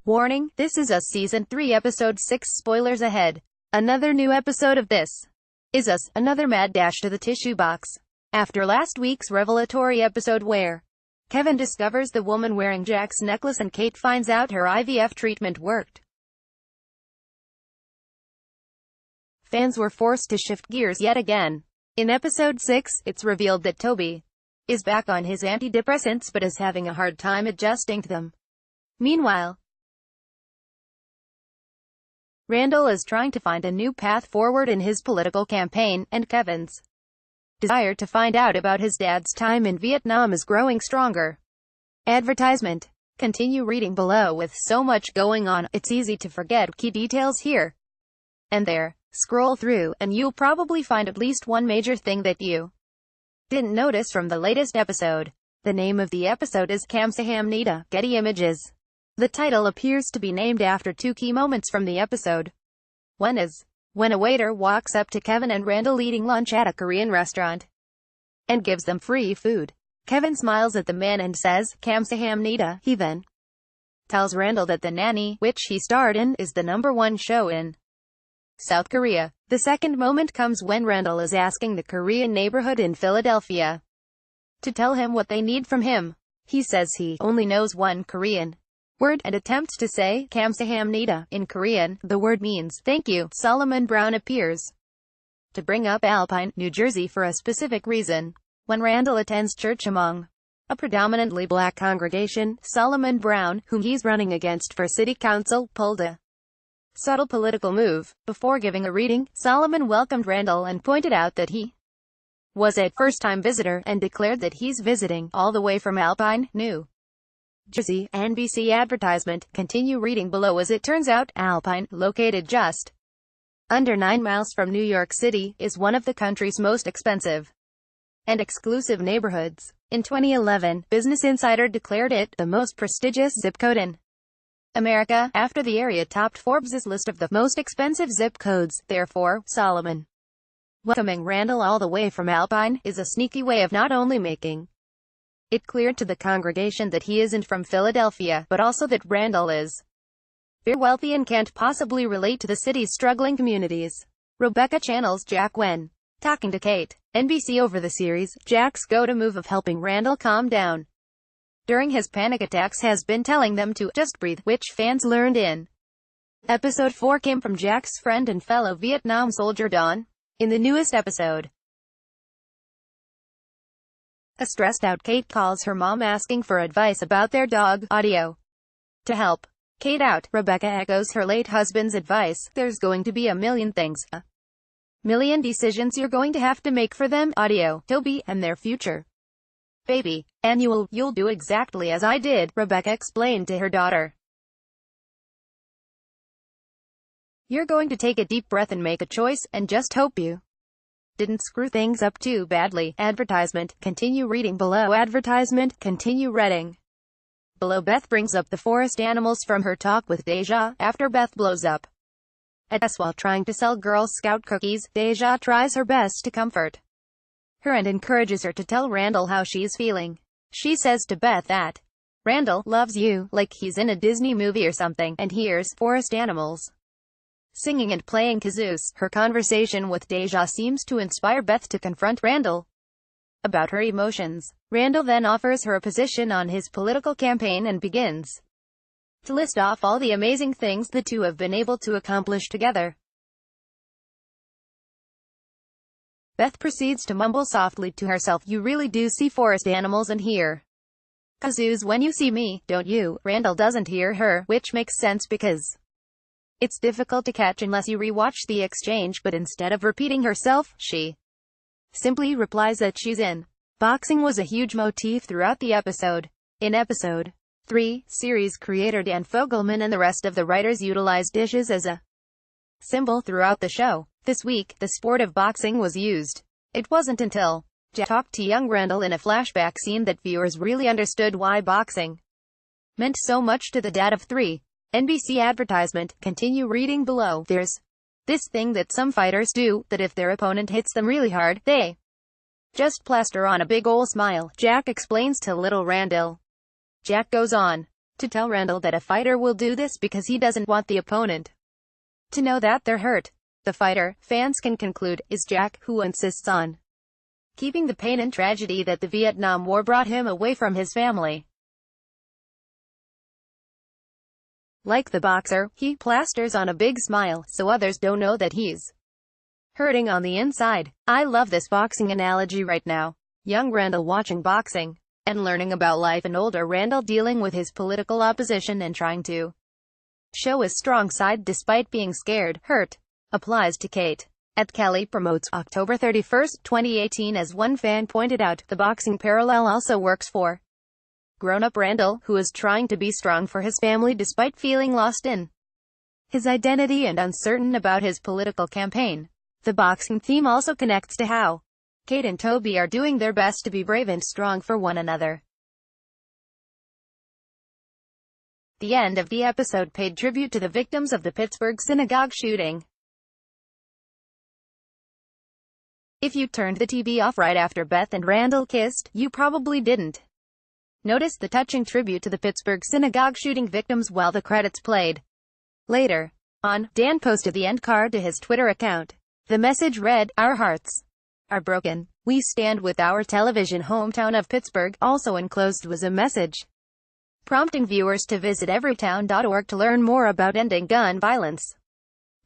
Warning, this is Us Season 3 Episode 6 spoilers ahead. Another new episode of This Is Us, another mad dash to the tissue box. After last week's revelatory episode where Kevin discovers the woman wearing Jack's necklace and Kate finds out her IVF treatment worked, fans were forced to shift gears yet again. In Episode 6, it's revealed that Toby is back on his antidepressants but is having a hard time adjusting to them. Meanwhile, Randall is trying to find a new path forward in his political campaign, and Kevin's desire to find out about his dad's time in Vietnam is growing stronger. Advertisement. Continue reading below. With so much going on, it's easy to forget key details here and there. Scroll through, and you'll probably find at least one major thing that you didn't notice from the latest episode. The name of the episode is Kamsahamnida. Getty Images. The title appears to be named after two key moments from the episode. One is when a waiter walks up to Kevin and Randall eating lunch at a Korean restaurant and gives them free food. Kevin smiles at the man and says, "Kamsahamnida." He then tells Randall that The Nanny, which he starred in, is the #1 show in South Korea. The second moment comes when Randall is asking the Korean neighborhood in Philadelphia to tell him what they need from him. He says he only knows one Korean word and attempts to say "Kamsahamnida." In Korean, the word means "thank you." Solomon Brown appears to bring up Alpine, New Jersey for a specific reason. When Randall attends church among a predominantly black congregation, Solomon Brown, whom he's running against for city council, pulled a subtle political move. Before giving a reading, Solomon welcomed Randall and pointed out that he was a first-time visitor, and declared that he's visiting all the way from Alpine, New Jersey. NBC advertisement. Continue reading below. As it turns out, Alpine, located just under 9 miles from New York City, is one of the country's most expensive and exclusive neighborhoods. In 2011, Business Insider declared it the most prestigious zip code in America, after the area topped Forbes' list of the most expensive zip codes. Therefore, Solomon welcoming Randall all the way from Alpine is a sneaky way of not only making it clear to the congregation that he isn't from Philadelphia, but also that Randall is very wealthy and can't possibly relate to the city's struggling communities. Rebecca channels Jack when talking to Kate. NBC over the series, Jack's go-to move of helping Randall calm down during his panic attacks has been telling them to just breathe, which fans learned in Episode 4 came from Jack's friend and fellow Vietnam soldier Dawn. In the newest episode, a stressed-out Kate calls her mom asking for advice about their dog. Audio. To help Kate out, Rebecca echoes her late husband's advice: "There's going to be a million things, a million decisions you're going to have to make for them, Audio, Toby, and their future. Baby. And you'll do exactly as I did," Rebecca explained to her daughter. "You're going to take a deep breath and make a choice, and just hope you didn't screw things up too badly." Advertisement. Continue reading below. Advertisement. Continue reading below. Beth brings up the forest animals from her talk with Deja. After Beth blows up at us while trying to sell Girl Scout cookies, Deja tries her best to comfort her and encourages her to tell Randall how she's feeling. She says to Beth that Randall loves you, like he's in a Disney movie or something, and hears forest animals singing and playing kazoos. Her conversation with Deja seems to inspire Beth to confront Randall about her emotions. Randall then offers her a position on his political campaign and begins to list off all the amazing things the two have been able to accomplish together. Beth proceeds to mumble softly to herself, "You really do see forest animals and hear kazoos when you see me, don't you?" Randall doesn't hear her, which makes sense because it's difficult to catch unless you rewatch the exchange, but instead of repeating herself, she simply replies that she's in. Boxing was a huge motif throughout the episode. In Episode 3, series creator Dan Fogelman and the rest of the writers utilized dishes as a symbol throughout the show. This week, the sport of boxing was used. It wasn't until Jack talked to young Randall in a flashback scene that viewers really understood why boxing meant so much to the dad of 3. NBC advertisement. Continue reading below. There's this thing that some fighters do, that if their opponent hits them really hard, they just plaster on a big ol' smile, Jack explains to little Randall. Jack goes on to tell Randall that a fighter will do this because he doesn't want the opponent to know that they're hurt. The fighter, fans can conclude, is Jack, who insists on keeping the pain and tragedy that the Vietnam War brought him away from his family. Like the boxer, he plasters on a big smile, so others don't know that he's hurting on the inside. I love this boxing analogy right now. Young Randall watching boxing and learning about life, and older Randall dealing with his political opposition and trying to show his strong side despite being scared, hurt. Applies to Kate. At Kelly Promotes, October 31, 2018. As one fan pointed out, the boxing parallel also works for grown-up Randall, who is trying to be strong for his family despite feeling lost in his identity and uncertain about his political campaign. The boxing theme also connects to how Kate and Toby are doing their best to be brave and strong for one another. The end of the episode paid tribute to the victims of the Pittsburgh synagogue shooting. If you turned the TV off right after Beth and Randall kissed, you probably didn't notice the touching tribute to the Pittsburgh synagogue shooting victims while the credits played. Later on, Dan posted the end card to his Twitter account. The message read, "Our hearts are broken. We stand with our television hometown of Pittsburgh." Also enclosed was a message prompting viewers to visit everytown.org to learn more about ending gun violence.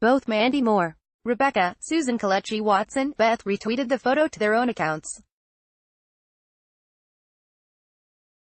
Both Mandy Moore, Rebecca, Susan Kelechi Watson, Beth retweeted the photo to their own accounts.